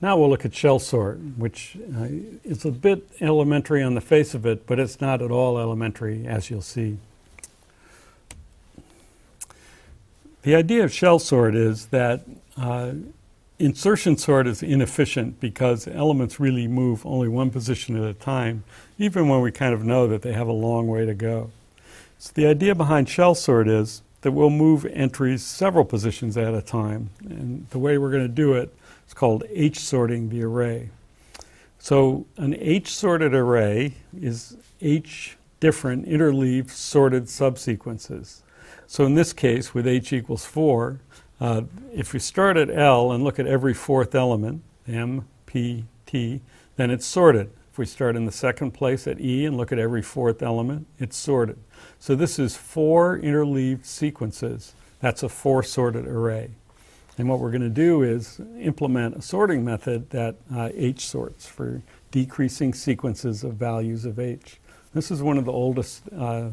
Now we'll look at Shellsort, which is a bit elementary on the face of it, but it's not at all elementary, as you'll see. The idea of Shellsort is that insertion sort is inefficient because elements really move only one position at a time, even when we kind of know that they have a long way to go. So the idea behind Shellsort is that we'll move entries several positions at a time, and the way we're going to do it is called H-sorting the array. So an H-sorted array is H different interleaved sorted subsequences. So in this case, with H equals 4, if we start at L and look at every fourth element, M, P, T, then it's sorted. If we start in the second place at E and look at every fourth element, it's sorted. So this is 4 interleaved sequences. That's a 4-sorted array. And what we're going to do is implement a sorting method that H sorts for decreasing sequences of values of H. This is one of the oldest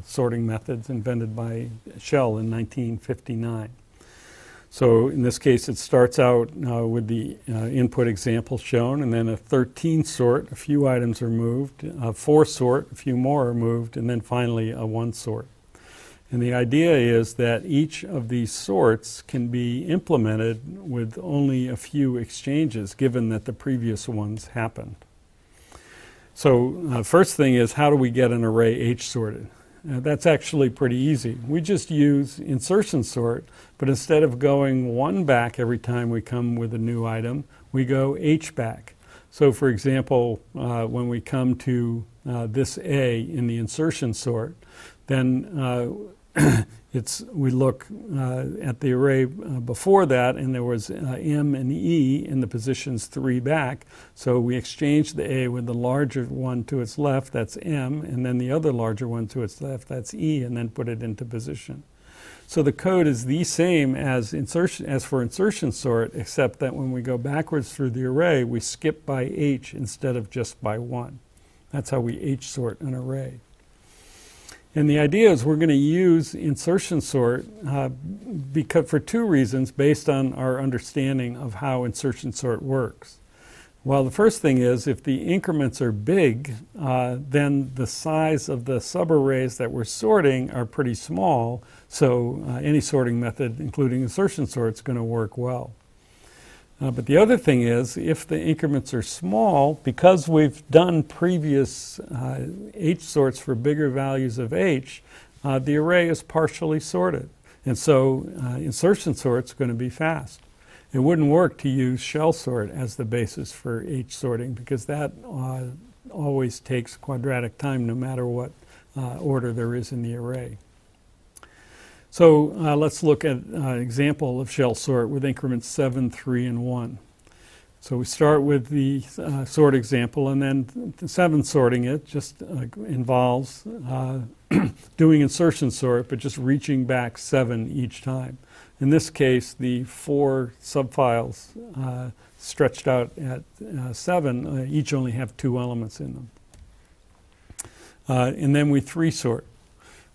sorting methods invented by Shell in 1959. So in this case, it starts out with the input example shown, and then a 13 sort, a few items are moved, a 4 sort, a few more are moved, and then finally a 1 sort. And the idea is that each of these sorts can be implemented with only a few exchanges, given that the previous ones happened. So first thing is, how do we get an array H sorted? That's actually pretty easy. We just use insertion sort, but instead of going 1 back every time we come with a new item, we go H back. So for example, when we come to this A in the insertion sort, then we look at the array before that, and there was M and E in the positions 3 back. So we exchange the A with the larger one to its left, that's M, and then the other larger one to its left, that's E, and then put it into position. So the code is the same as for insertion sort, except that when we go backwards through the array, we skip by H instead of just by 1. That's how we H sort an array. And the idea is we're going to use insertion sort for 2 reasons based on our understanding of how insertion sort works. Well, the first thing is if the increments are big, then the size of the subarrays that we're sorting are pretty small, so any sorting method, including insertion sort, is going to work well. But the other thing is, if the increments are small, because we've done previous H sorts for bigger values of H, the array is partially sorted. And so insertion sort is going to be fast. It wouldn't work to use Shellsort as the basis for H sorting, because that always takes quadratic time no matter what order there is in the array. So let's look at an example of Shellsort with increments 7, 3, and 1. So we start with the sort example, and then the 7 sorting it just involves doing insertion sort, but just reaching back 7 each time. In this case, the 4 subfiles stretched out at 7 each only have 2 elements in them. And then we 3 sort.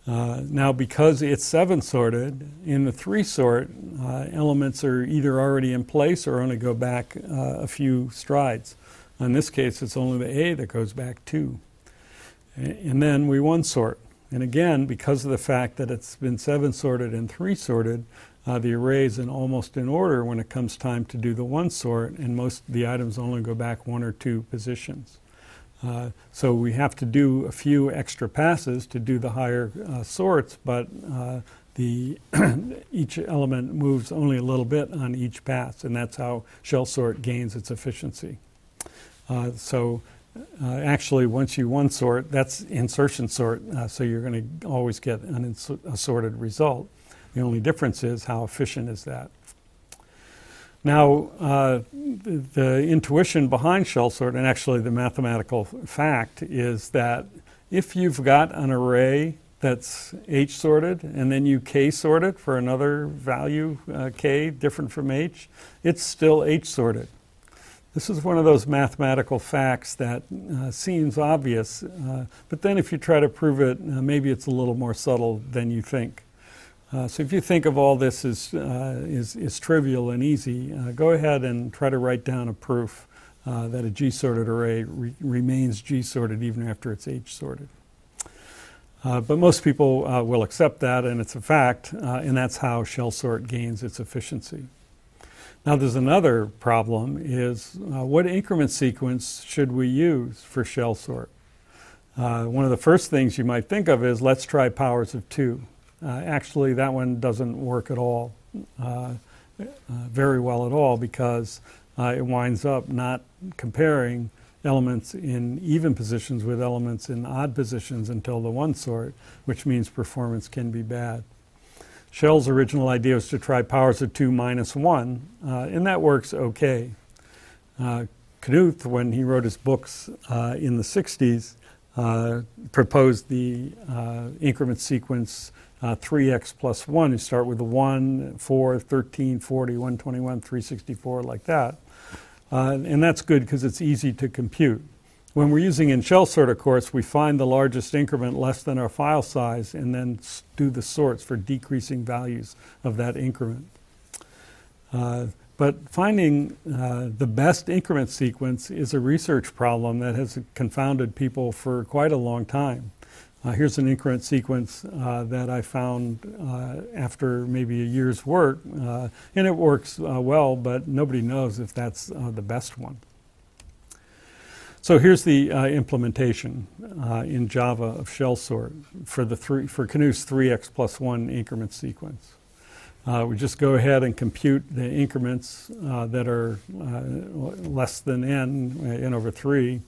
Now, because it's 7 sorted, in the 3 sort, elements are either already in place or only go back a few strides. In this case, it's only the A that goes back 2. And then we 1 sort. And again, because of the fact that it's been 7 sorted and 3 sorted, the array is almost in order when it comes time to do the 1 sort, and most of the items only go back 1 or 2 positions. So we have to do a few extra passes to do the higher sorts, but each element moves only a little bit on each pass, and that's how Shellsort gains its efficiency. Actually, once you 1 sort, that's insertion sort, so you're going to always get a sorted result. The only difference is how efficient is that. Now, the intuition behind Shellsort, and actually the mathematical fact, is that if you've got an array that's H sorted and then you K sort it for another value K different from H, it's still H sorted. This is one of those mathematical facts that seems obvious, but then if you try to prove it, maybe it's a little more subtle than you think. So if you think of all this as trivial and easy, go ahead and try to write down a proof that a G-sorted array remains G-sorted even after it's H-sorted. But most people will accept that, and it's a fact, and that's how Shellsort gains its efficiency. Now there's another problem, is what increment sequence should we use for Shellsort? One of the first things you might think of is, let's try powers of 2. Actually, that one doesn't work at all, very well at all, because it winds up not comparing elements in even positions with elements in odd positions until the 1 sort, which means performance can be bad. Shell's original idea was to try powers of 2 minus 1, and that works okay. Knuth, when he wrote his books in the 60s, proposed the increment sequence 3x plus 1. You start with a 1, 4, 13, 40, 121, 364, like that. And that's good because it's easy to compute. When we're using in Shellsort, of course, we find the largest increment less than our file size and then do the sorts for decreasing values of that increment. But finding the best increment sequence is a research problem that has confounded people for quite a long time. Here's an increment sequence that I found after maybe a year's work, and it works well, but nobody knows if that's the best one. So here's the implementation in Java of Shellsort for Knuth's 3x plus 1 increment sequence. We just go ahead and compute the increments that are less than n over 3,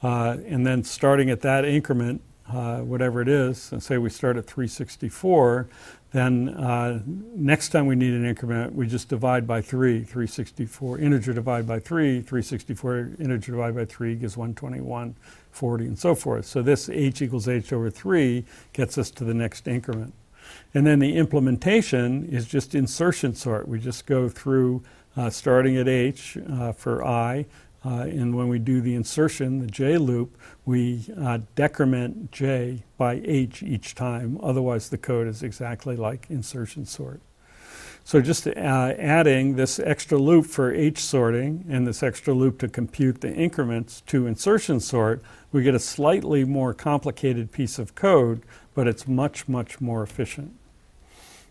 and then starting at that increment, whatever it is, and say we start at 364, then next time we need an increment, we just divide by 3. 364 integer divide by 3, 364 integer divide by 3 gives 121, 40, and so forth. So this h equals h over 3 gets us to the next increment. And then the implementation is just insertion sort. We just go through starting at h for I, and when we do the insertion, the j loop, we decrement j by h each time. Otherwise, the code is exactly like insertion sort. So just adding this extra loop for h sorting and this extra loop to compute the increments to insertion sort, we get a slightly more complicated piece of code, but it's much, much more efficient.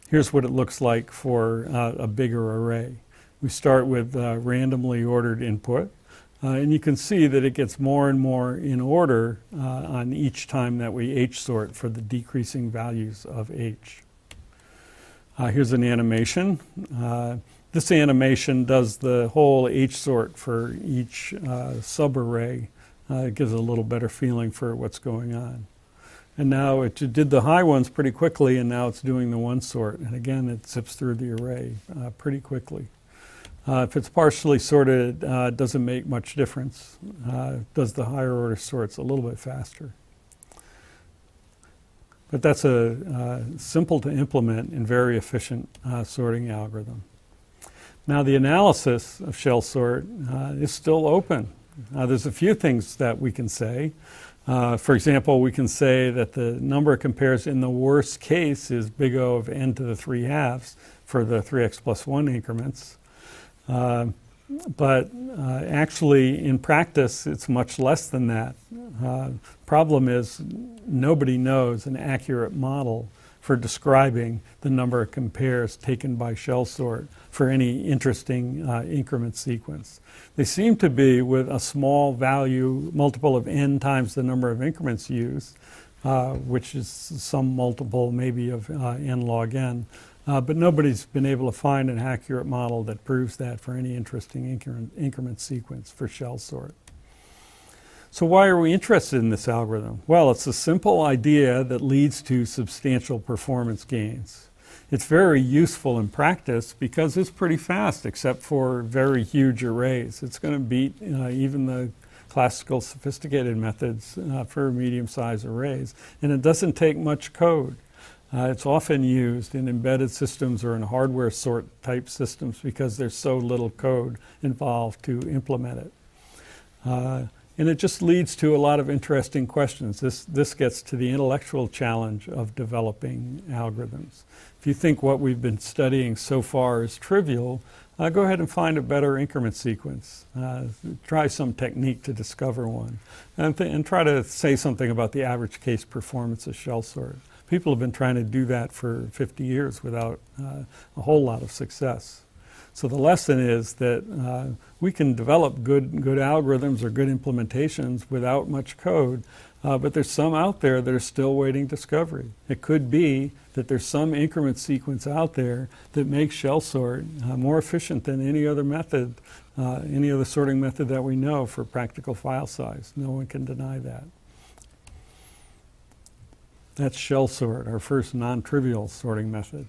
Here's what it looks like for a bigger array. We start with randomly ordered input. And you can see that it gets more and more in order on each time that we h-sort for the decreasing values of h. Here's an animation. This animation does the whole h-sort for each subarray. It gives a little better feeling for what's going on. And now it did the high ones pretty quickly, and now it's doing the 1 sort. And again, it zips through the array pretty quickly. If it's partially sorted, it doesn't make much difference. It does the higher order sorts a little bit faster. But that's a simple to implement and very efficient sorting algorithm. Now the analysis of Shellsort is still open. There's a few things that we can say. For example, we can say that the number of compares in the worst case is big O of n to the 3/2 for the 3x plus 1 increments. But actually, in practice, it's much less than that. Problem is, nobody knows an accurate model for describing the number of compares taken by Shellsort for any interesting increment sequence. They seem to be with a small value, multiple of n times the number of increments used, which is some multiple maybe of n log n. But nobody's been able to find an accurate model that proves that for any interesting increment sequence for Shellsort. So why are we interested in this algorithm? Well, it's a simple idea that leads to substantial performance gains. It's very useful in practice because it's pretty fast, except for very huge arrays. It's going to beat even the classical sophisticated methods for medium-sized arrays, and it doesn't take much code. It's often used in embedded systems or in hardware sort type systems because there's so little code involved to implement it. And it just leads to a lot of interesting questions. This gets to the intellectual challenge of developing algorithms. If you think what we've been studying so far is trivial, go ahead and find a better increment sequence. Try some technique to discover one. And try to say something about the average case performance of Shellsort. People have been trying to do that for 50 years without a whole lot of success. So the lesson is that we can develop good algorithms or good implementations without much code, but there's some out there that are still waiting discovery. It could be that there's some increment sequence out there that makes Shellsort more efficient than any other method, any other sorting method that we know for practical file size. No one can deny that. That's Shellsort, our first non-trivial sorting method.